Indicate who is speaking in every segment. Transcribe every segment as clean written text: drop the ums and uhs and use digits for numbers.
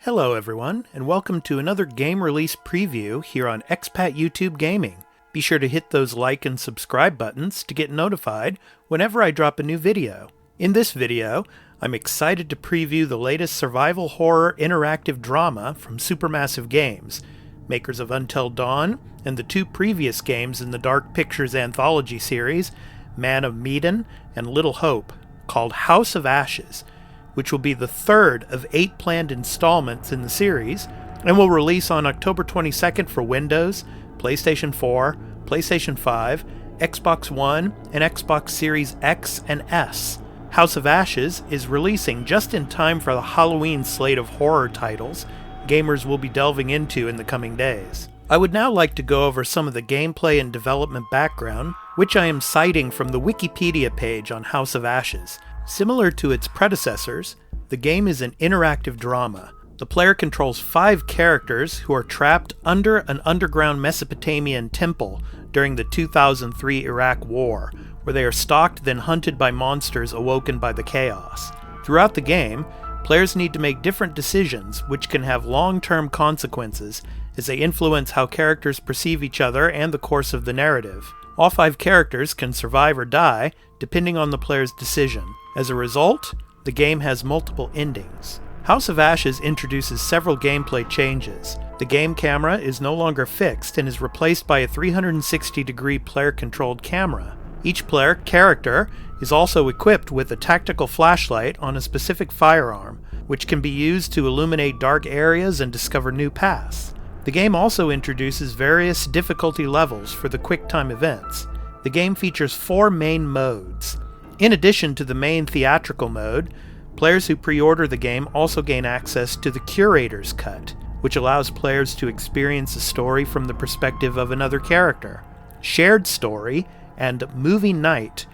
Speaker 1: Hello everyone, and welcome to another game release preview here on Expat YouTube Gaming. Be sure to hit those like and subscribe buttons to get notified whenever I drop a new video. In this video, I'm excited to preview the latest survival horror interactive drama from Supermassive Games, makers of Until Dawn and the two previous games in the Dark Pictures Anthology series, Man of Medan and Little Hope, called ofAshes, which will be the third of 8 planned installments in the series, and will release on October 22nd for Windows, PlayStation 4, PlayStation 5, Xbox One, and Xbox Series X and S. ofAshes is releasing just in time for the Halloween slate of horror titles gamers will be delving into in the coming days. I would now like to go over some of the gameplay and development background, which I am citing from the Wikipedia page on ofAshes. Similar to its predecessors, the game is an interactive drama. The player controls 5 characters who are trapped under an underground Mesopotamian temple during the 2003 Iraq War, where they are stalked then hunted by monsters awoken by the chaos. Throughout the game, players need to make different decisions which can have long-term consequences as they influence how characters perceive each other and the course of the narrative. All 5 characters can survive or die, depending on the player's decision. As a result, the game has multiple endings. ofAshes introduces several gameplay changes. The game camera is no longer fixed and is replaced by a 360-degree player-controlled camera. Each player character is also equipped with a tactical flashlight on a specific firearm, which can be used to illuminate dark areas and discover new paths. The game also introduces various difficulty levels for the quick-time events. The game features 4 main modes. In addition to the main theatrical mode, players who pre-order the game also gain access to the Curator's Cut, which allows players to experience a story from the perspective of another character. Shared Story and Movie Night,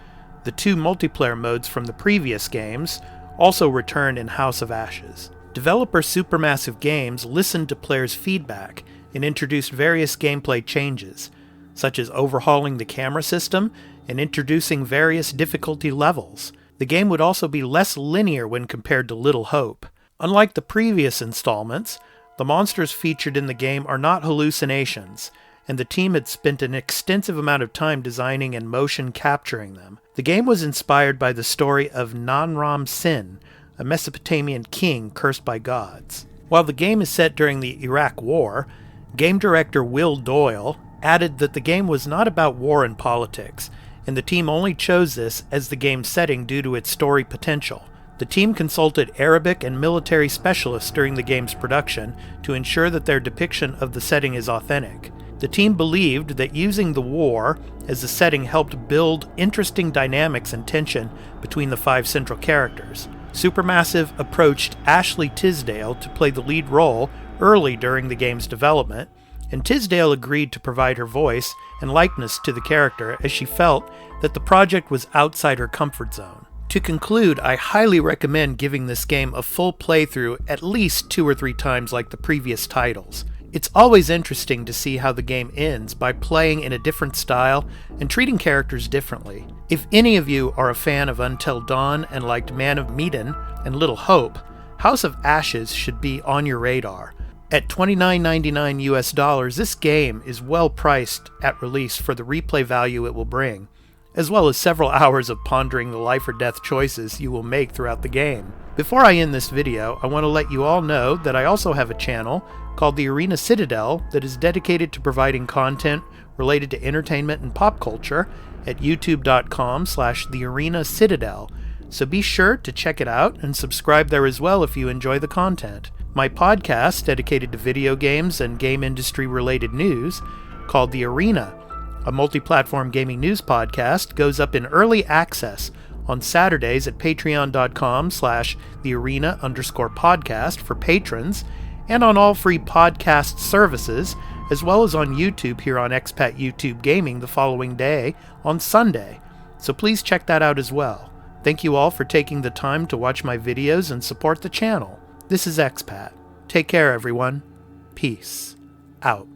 Speaker 1: the 2 multiplayer modes from the previous games, also return in ofAshes. Developer Supermassive Games listened to players' feedback and introduced various gameplay changes, such as overhauling the camera system and introducing various difficulty levels. The game would also be less linear when compared to Little Hope. Unlike the previous installments, the monsters featured in the game are not hallucinations, and the team had spent an extensive amount of time designing and motion capturing them. The game was inspired by the story of Nanram Sin, a Mesopotamian king cursed by gods. While the game is set during the Iraq War, game director Will Doyle added that the game was not about war and politics, and the team only chose this as the game's setting due to its story potential. The team consulted Arabic and military specialists during the game's production to ensure that their depiction of the setting is authentic. The team believed that using the war as the setting helped build interesting dynamics and tension between the 5 central characters. Supermassive approached Ashley Tisdale to play the lead role early during the game's development, and Tisdale agreed to provide her voice and likeness to the character as she felt that the project was outside her comfort zone. To conclude, I highly recommend giving this game a full playthrough at least 2 or 3 times like the previous titles. It's always interesting to see how the game ends by playing in a different style and treating characters differently. If any of you are a fan of Until Dawn and liked Man of Medan and Little Hope, ofAshes should be on your radar. At $29.99 US, this game is well priced at release for the replay value it will bring, as well as several hours of pondering the life or death choices you will make throughout the game. Before I end this video, I want to let you all know that I also have a channel called the Arena Citadel that is dedicated to providing content related to entertainment and pop culture at youtube.com/thearenacitadel. So be sure to check it out and subscribe there as well if you enjoy the content. My podcast, dedicated to video games and game industry related news, called The Arena, a multi-platform gaming news podcast, goes up in early access on Saturdays at patreon.com/thearena_podcast for patrons, and on all free podcast services, as well as on YouTube here on Expat YouTube Gaming the following day on Sunday. So please check that out as well. Thank you all for taking the time to watch my videos and support the channel. This is Expat. Take care, everyone. Peace out.